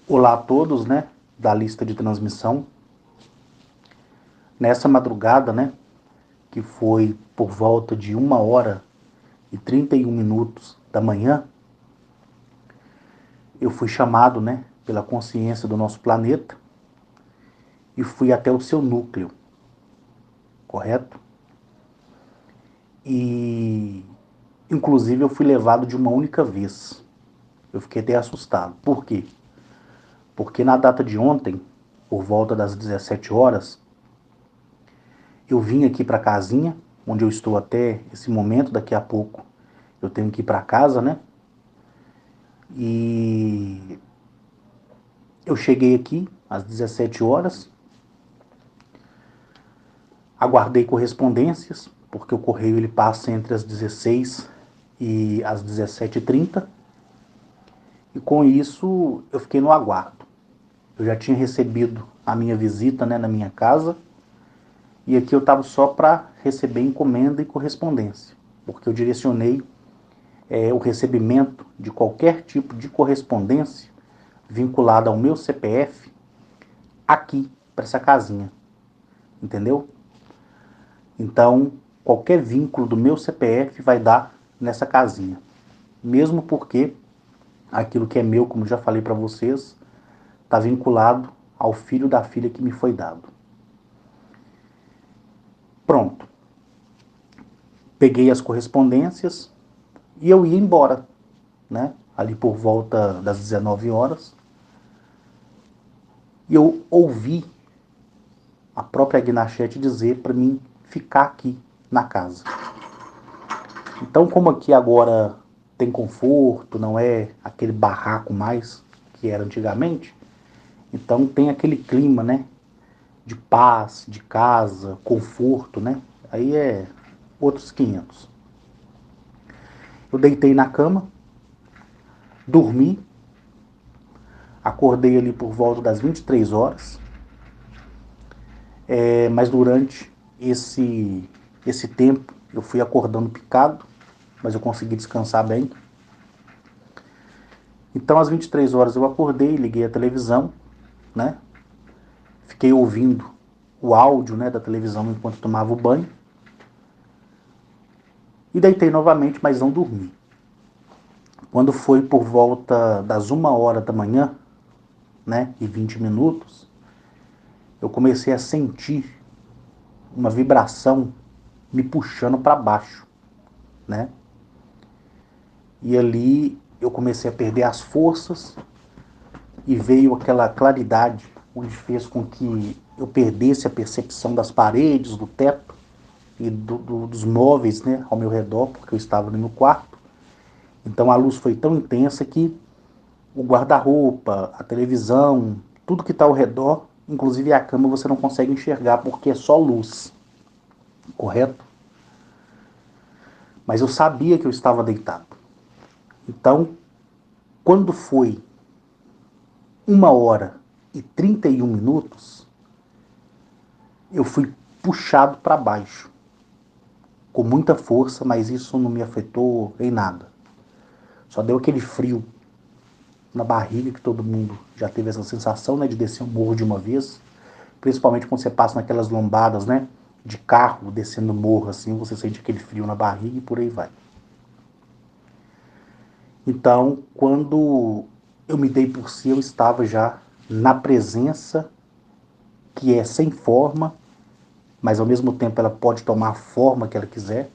Olá a todos, né, da lista de transmissão. Nessa madrugada, né, que foi por volta de 1h31 da manhã, eu fui chamado, né, pela consciência do nosso planeta e fui até o seu núcleo, correto? E, inclusive, eu fui levado de uma única vez. Eu fiquei até assustado. Por quê? Porque na data de ontem, por volta das 17 horas, eu vim aqui para casinha, onde eu estou até esse momento, daqui a pouco eu tenho que ir para casa, né? E eu cheguei aqui às 17 horas, aguardei correspondências, porque o correio ele passa entre as 16 e as 17h30, e com isso eu fiquei no aguardo. Eu já tinha recebido a minha visita, né, na minha casa, e aqui eu estava só para receber encomenda e correspondência, porque eu direcionei o recebimento de qualquer tipo de correspondência vinculada ao meu CPF aqui, para essa casinha, entendeu? Então, qualquer vínculo do meu CPF vai dar nessa casinha. Mesmo porque aquilo que é meu, como já falei para vocês, está vinculado ao filho da filha que me foi dado. Pronto. Peguei as correspondências e eu ia embora, né? Ali por volta das 19 horas. E eu ouvi a própria Agnachete dizer para mim ficar aqui na casa. Então, como aqui agora tem conforto, não é aquele barraco mais que era antigamente, então tem aquele clima, né, de paz, de casa, conforto, né? Aí é outros 500. Eu deitei na cama, dormi, acordei ali por volta das 23 horas, mas durante esse tempo eu fui acordando picado, mas eu consegui descansar bem. Então, às 23 horas eu acordei, liguei a televisão, né? Fiquei ouvindo o áudio, né, da televisão enquanto tomava o banho. E deitei novamente, mas não dormi. Quando foi por volta das 1h da manhã, né, e 20 minutos, eu comecei a sentir uma vibração me puxando para baixo, né? E ali eu comecei a perder as forças e veio aquela claridade onde fez com que eu perdesse a percepção das paredes, do teto e dos móveis, né, ao meu redor, porque eu estava no meu quarto. Então a luz foi tão intensa que o guarda-roupa, a televisão, tudo que está ao redor, inclusive a cama, você não consegue enxergar porque é só luz, correto? Mas eu sabia que eu estava deitado. Então, quando foi 1h31, eu fui puxado para baixo, com muita força, mas isso não me afetou em nada. Só deu aquele frio na barriga, que todo mundo já teve essa sensação, né, de descer um morro de uma vez, principalmente quando você passa naquelas lombadas, né, de carro, descendo morro assim, você sente aquele frio na barriga e por aí vai. Então, quando eu me dei por si, eu estava já na presença que é sem forma, mas ao mesmo tempo ela pode tomar a forma que ela quiser,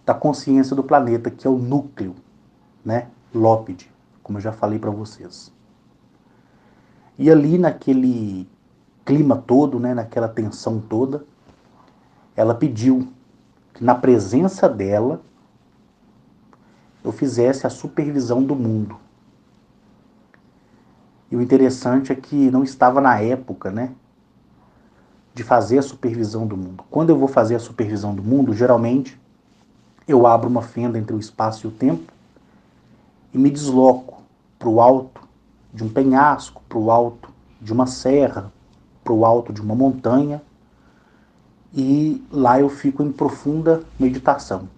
da consciência do planeta, que é o núcleo, né, Lópide, como eu já falei para vocês. E ali naquele clima todo, né, naquela tensão toda, ela pediu que na presença dela eu fizesse a supervisão do mundo. E o interessante é que não estava na época, né, de fazer a supervisão do mundo. Quando eu vou fazer a supervisão do mundo, geralmente eu abro uma fenda entre o espaço e o tempo e me desloco para o alto de um penhasco, para o alto de uma serra, para o alto de uma montanha, e lá eu fico em profunda meditação.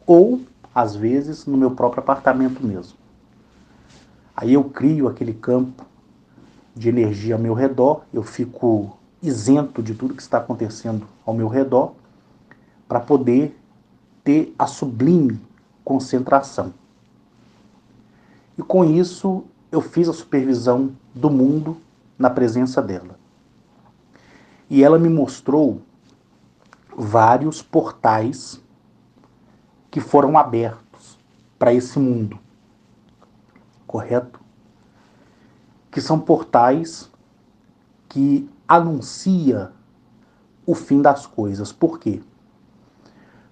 Ou, às vezes, no meu próprio apartamento mesmo. Aí eu crio aquele campo de energia ao meu redor, eu fico isento de tudo que está acontecendo ao meu redor, para poder ter a sublime concentração. E com isso eu fiz a supervisão do mundo na presença dela. E ela me mostrou vários portais que foram abertos para esse mundo, correto? Que são portais que anuncia o fim das coisas. Por quê?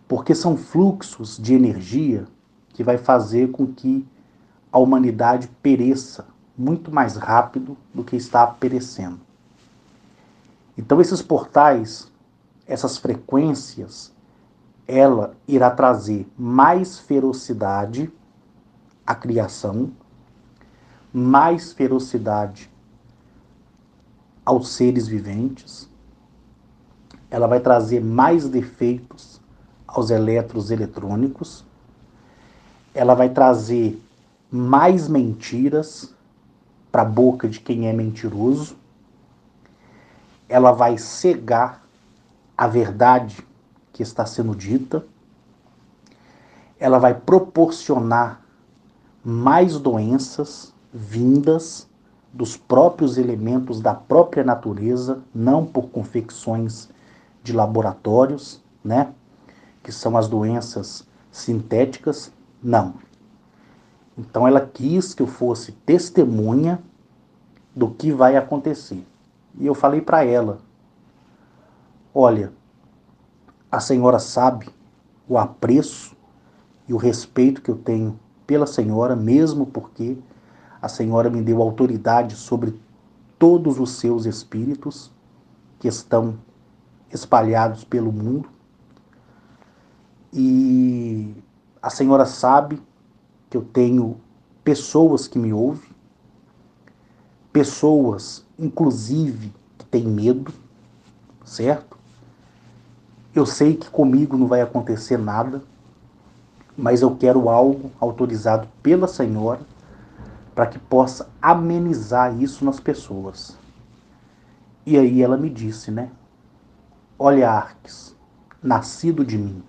Porque são fluxos de energia que vai fazer com que a humanidade pereça muito mais rápido do que está perecendo. Então esses portais, essas frequências, ela irá trazer mais ferocidade à criação, mais ferocidade aos seres viventes, ela vai trazer mais defeitos aos elétrons eletrônicos, ela vai trazer mais mentiras para a boca de quem é mentiroso, ela vai cegar a verdade que está sendo dita, ela vai proporcionar mais doenças vindas dos próprios elementos da própria natureza, não por confecções de laboratórios, né? Que são as doenças sintéticas, não. Então ela quis que eu fosse testemunha do que vai acontecer. E eu falei para ela: olha, a senhora sabe o apreço e o respeito que eu tenho pela senhora, mesmo porque a senhora me deu autoridade sobre todos os seus espíritos que estão espalhados pelo mundo. E a senhora sabe que eu tenho pessoas que me ouvem, pessoas, inclusive, que têm medo, certo? Eu sei que comigo não vai acontecer nada, mas eu quero algo autorizado pela senhora para que possa amenizar isso nas pessoas. E aí ela me disse, né? Olha, Arques, nascido de mim,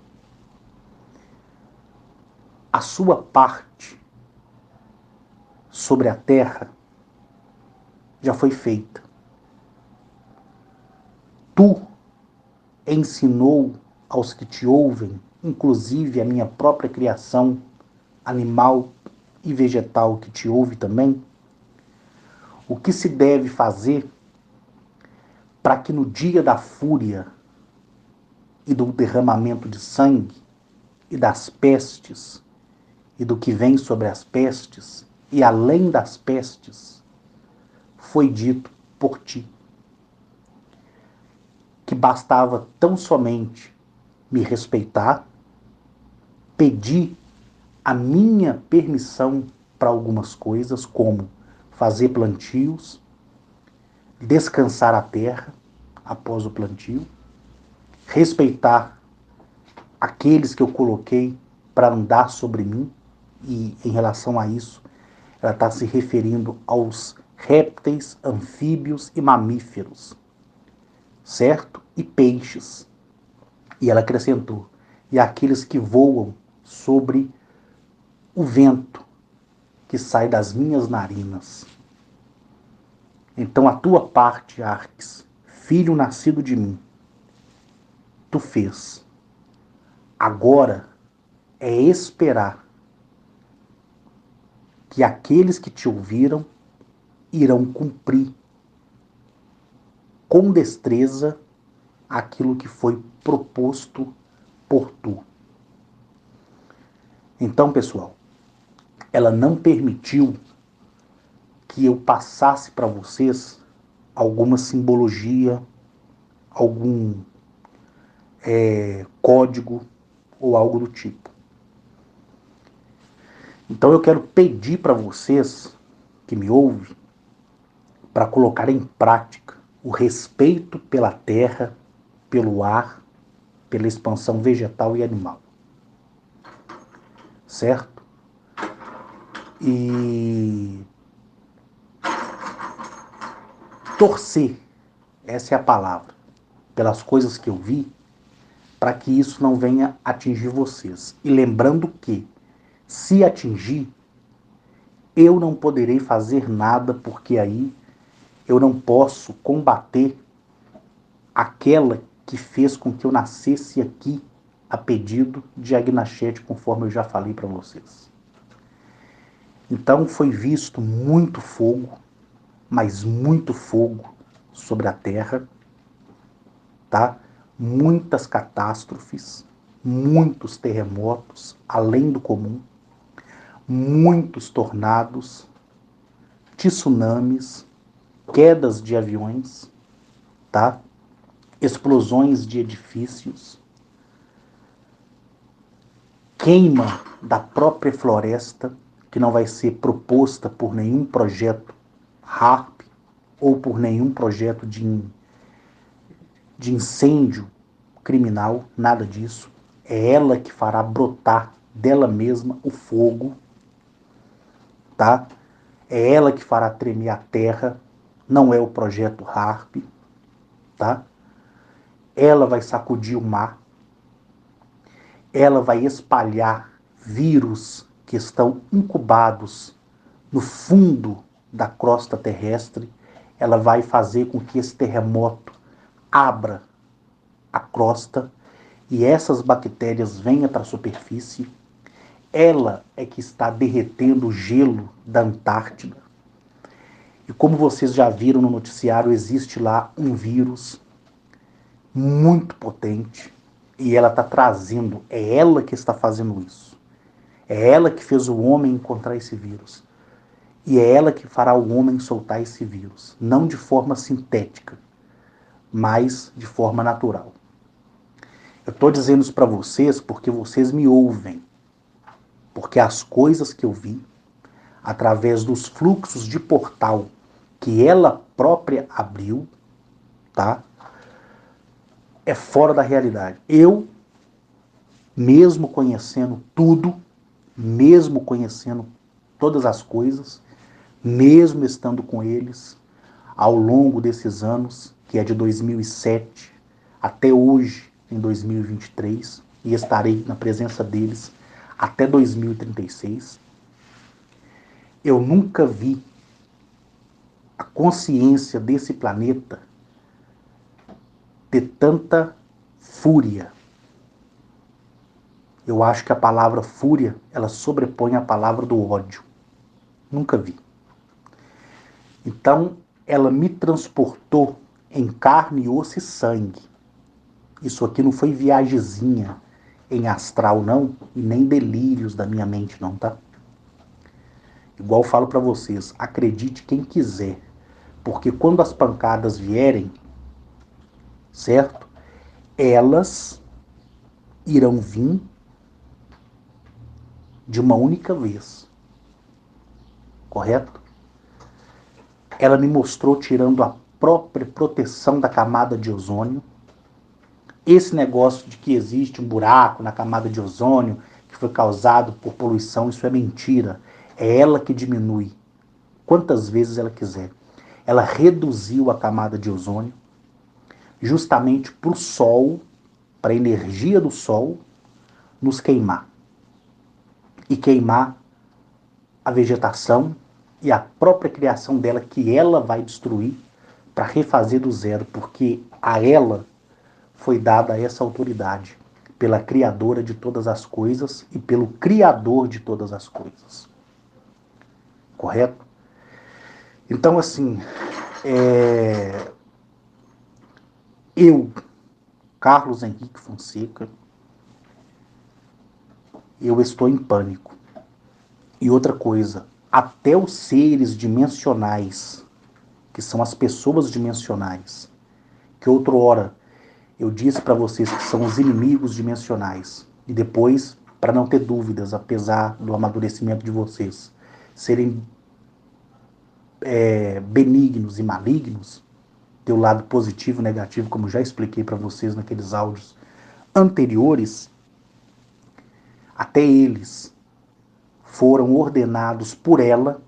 a sua parte sobre a terra já foi feita. Tu ensinou aos que te ouvem, inclusive a minha própria criação, animal e vegetal que te ouve também, o que se deve fazer para que no dia da fúria e do derramamento de sangue e das pestes e do que vem sobre as pestes e além das pestes, foi dito por ti que bastava tão somente me respeitar, pedir a minha permissão para algumas coisas, como fazer plantios, descansar a terra após o plantio, respeitar aqueles que eu coloquei para andar sobre mim, e em relação a isso, ela está se referindo aos répteis, anfíbios e mamíferos, certo? E peixes. E ela acrescentou, e aqueles que voam sobre o vento que sai das minhas narinas. Então a tua parte, Arques, filho nascido de mim, tu fez. Agora é esperar que aqueles que te ouviram irão cumprir com destreza aquilo que foi proposto por tu. Então, pessoal, ela não permitiu que eu passasse para vocês alguma simbologia, algum código ou algo do tipo. Então eu quero pedir para vocês que me ouvem para colocar em prática o respeito pela terra, pelo ar, pela expansão vegetal e animal. Certo? E torcer, essa é a palavra, pelas coisas que eu vi, para que isso não venha atingir vocês. E lembrando que, se atingir, eu não poderei fazer nada, porque aí eu não posso combater aquela que fez com que eu nascesse aqui a pedido de Agnachete, conforme eu já falei para vocês. Então foi visto muito fogo, mas muito fogo sobre a terra, tá? Muitas catástrofes, muitos terremotos, além do comum, muitos tornados, tsunamis, quedas de aviões, tá? Explosões de edifícios, queima da própria floresta, que não vai ser proposta por nenhum projeto HARP ou por nenhum projeto de incêndio criminal, nada disso. É ela que fará brotar dela mesma o fogo, tá? É ela que fará tremer a terra, não é o projeto HARP, tá? Ela vai sacudir o mar, ela vai espalhar vírus que estão incubados no fundo da crosta terrestre, ela vai fazer com que esse terremoto abra a crosta e essas bactérias venham para a superfície. Ela é que está derretendo o gelo da Antártida. E como vocês já viram no noticiário, existe lá um vírus muito potente e ela está trazendo, é ela que está fazendo isso. É ela que fez o homem encontrar esse vírus. E é ela que fará o homem soltar esse vírus. Não de forma sintética, mas de forma natural. Eu estou dizendo isso para vocês porque vocês me ouvem. Porque as coisas que eu vi, através dos fluxos de portal que ela própria abriu, tá? É fora da realidade. Eu, mesmo conhecendo tudo, mesmo conhecendo todas as coisas, mesmo estando com eles ao longo desses anos, que é de 2007 até hoje, em 2023, e estarei na presença deles até 2036, eu nunca vi a consciência desse planeta ter tanta fúria. Eu acho que a palavra fúria, ela sobrepõe a palavra do ódio. Nunca vi. Então, ela me transportou em carne, osso e sangue. Isso aqui não foi viagemzinha em astral, não, e nem delírios da minha mente, não, tá? Igual eu falo para vocês, acredite quem quiser, porque quando as pancadas vierem, certo? Elas irão vir de uma única vez, correto? Ela me mostrou tirando a própria proteção da camada de ozônio. Esse negócio de que existe um buraco na camada de ozônio que foi causado por poluição, isso é mentira. É ela que diminui quantas vezes ela quiser. Ela reduziu a camada de ozônio justamente para o sol, para a energia do sol nos queimar. E queimar a vegetação e a própria criação dela, que ela vai destruir para refazer do zero, porque a ela foi dada essa autoridade pela criadora de todas as coisas e pelo criador de todas as coisas. Correto? Então, assim, eu, Carlos Henrique Fonseca, eu estou em pânico. E outra coisa, até os seres dimensionais, que são as pessoas dimensionais, que outrora eu disse para vocês que são os inimigos dimensionais, e depois, para não ter dúvidas, apesar do amadurecimento de vocês, serem benignos e malignos, ter o lado positivo e negativo, como já expliquei para vocês naqueles áudios anteriores, até eles foram ordenados por ela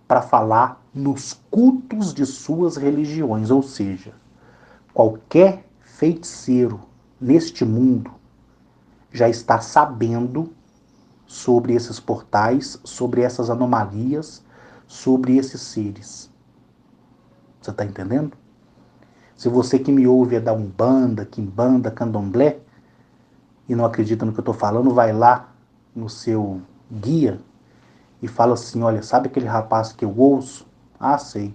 para falar nos cultos de suas religiões, ou seja, qualquer feiticeiro neste mundo já está sabendo sobre esses portais, sobre essas anomalias, sobre esses seres. Você está entendendo? Se você que me ouve é da Umbanda, Quimbanda, Candomblé, e não acredita no que eu estou falando, vai lá no seu guia e fala assim, olha, sabe aquele rapaz que eu ouço? Ah, sei.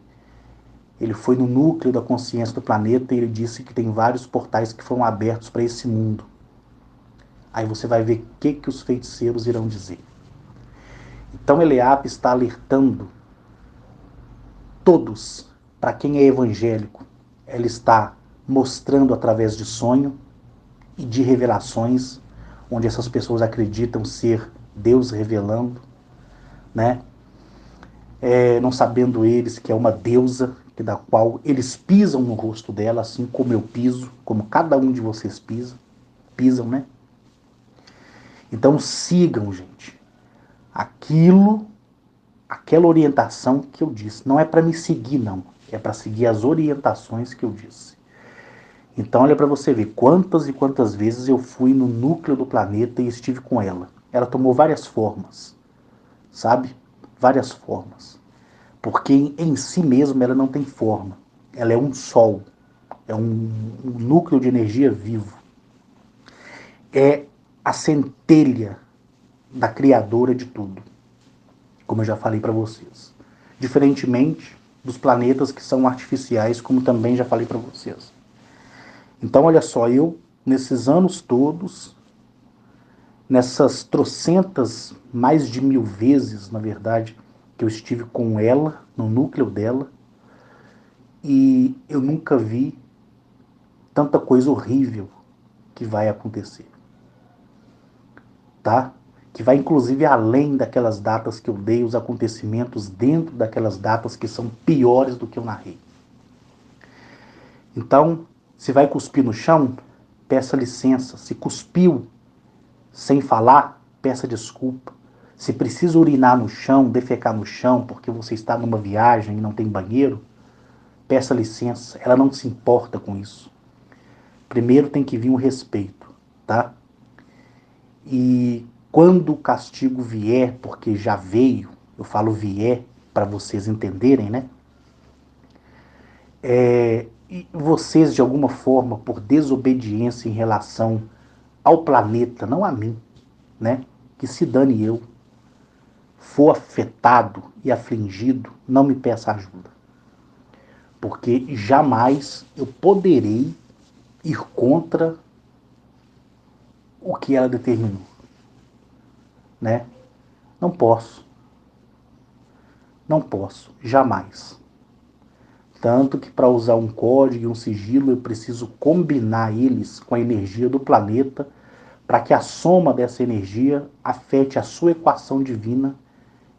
Ele foi no núcleo da consciência do planeta e ele disse que tem vários portais que foram abertos para esse mundo. Aí você vai ver o que os feiticeiros irão dizer. Então Eleap está alertando todos, para quem é evangélico, ela está mostrando através de sonho e de revelações, onde essas pessoas acreditam ser Deus revelando, né? Não sabendo eles que é uma deusa, que da qual eles pisam no rosto dela, assim como eu piso, como cada um de vocês pisam, né? Então sigam, gente, aquela orientação que eu disse. Não é para me seguir, não. É para seguir as orientações que eu disse. Então olha para você ver quantas e quantas vezes eu fui no núcleo do planeta e estive com ela. Ela tomou várias formas, sabe? Várias formas. Porque em si mesma ela não tem forma. Ela é um sol, é um núcleo de energia vivo. É a centelha da criadora de tudo, como eu já falei para vocês. Diferentemente dos planetas que são artificiais, como também já falei para vocês. Então, olha só, eu, nesses anos todos, nessas trocentas, mais de 1000 vezes, na verdade, que eu estive com ela, no núcleo dela, e eu nunca vi tanta coisa horrível que vai acontecer, tá? Que vai inclusive além daquelas datas que eu dei, os acontecimentos dentro daquelas datas que são piores do que eu narrei. Então, se vai cuspir no chão, peça licença. Se cuspiu sem falar, peça desculpa. Se precisa urinar no chão, defecar no chão, porque você está numa viagem e não tem banheiro, peça licença. Ela não se importa com isso. Primeiro tem que vir o respeito, tá? E quando o castigo vier, porque já veio, eu falo vier para vocês entenderem, né? E vocês, de alguma forma, por desobediência em relação ao planeta, não a mim, né? Que se dane eu, for afetado e afligido, não me peça ajuda. Porque jamais eu poderei ir contra o que ela determinou, né? Não posso. Não posso, jamais. Tanto que para usar um código e um sigilo eu preciso combinar eles com a energia do planeta para que a soma dessa energia afete a sua equação divina,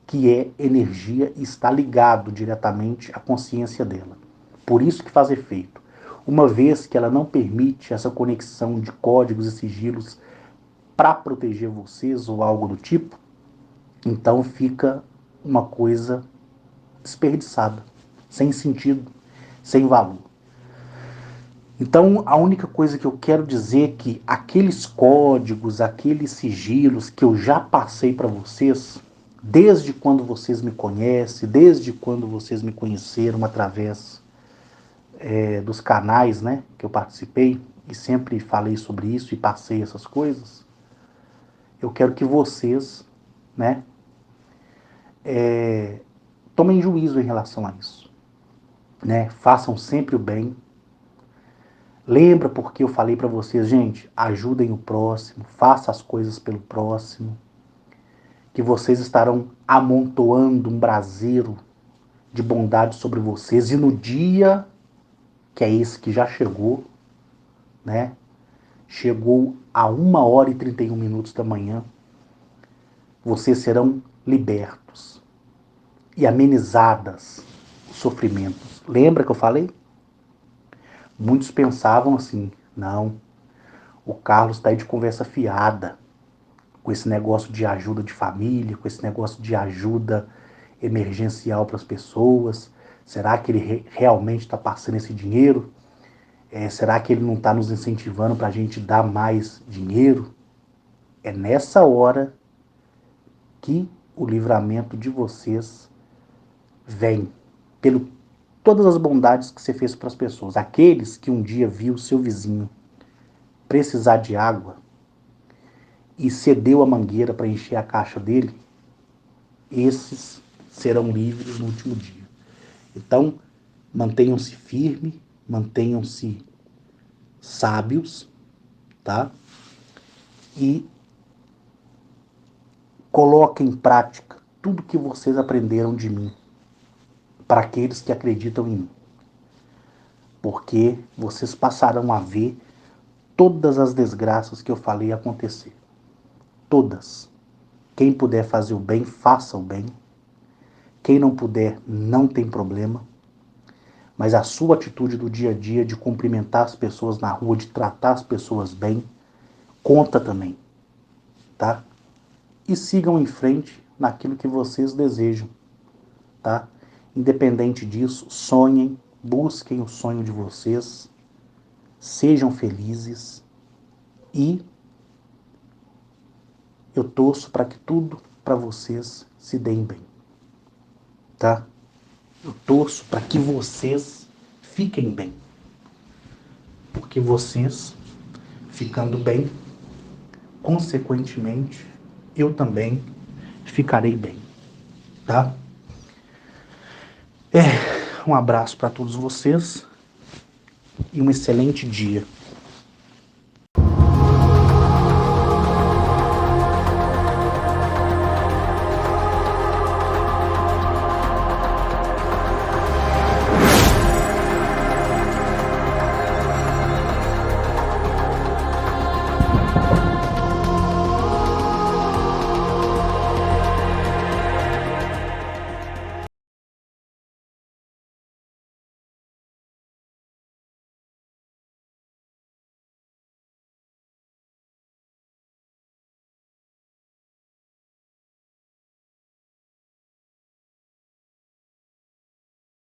que é energia e está ligado diretamente à consciência dela. Por isso que faz efeito. Uma vez que ela não permite essa conexão de códigos e sigilos para proteger vocês ou algo do tipo, então fica uma coisa desperdiçada, sem sentido, sem valor. Então, a única coisa que eu quero dizer é que aqueles códigos, aqueles sigilos que eu já passei para vocês, desde quando vocês me conhecem, desde quando vocês me conheceram através dos canais, né, que eu participei, e sempre falei sobre isso e passei essas coisas, eu quero que vocês, né, tomem juízo em relação a isso, né, façam sempre o bem. Lembra porque eu falei para vocês, gente, ajudem o próximo, faça as coisas pelo próximo, que vocês estarão amontoando um braseiro de bondade sobre vocês, e no dia, que é esse que já chegou, né? Chegou a 1h31 da manhã, vocês serão libertos e amenizadas os sofrimentos. Lembra que eu falei? Muitos pensavam assim, não, o Carlos está aí de conversa fiada, com esse negócio de ajuda de família, com esse negócio de ajuda emergencial para as pessoas? Será que ele realmente está passando esse dinheiro? Será que ele não está nos incentivando para a gente dar mais dinheiro? É nessa hora que o livramento de vocês vem, pelo todas as bondades que você fez para as pessoas. Aqueles que um dia viu seu vizinho precisar de água e cedeu a mangueira para encher a caixa dele, esses serão livres no último dia. Então, mantenham-se firmes, mantenham-se sábios, tá? E coloquem em prática tudo que vocês aprenderam de mim, para aqueles que acreditam em mim. Porque vocês passarão a ver todas as desgraças que eu falei acontecer. Todas. Quem puder fazer o bem, faça o bem. Quem não puder, não tem problema. Mas a sua atitude do dia a dia de cumprimentar as pessoas na rua, de tratar as pessoas bem, conta também, tá? E sigam em frente naquilo que vocês desejam, tá? Independente disso, sonhem, busquem o sonho de vocês, sejam felizes e eu torço para que tudo para vocês se deem bem, tá? Eu torço para que vocês fiquem bem, porque vocês ficando bem, consequentemente, eu também ficarei bem, tá? Um abraço para todos vocês e um excelente dia.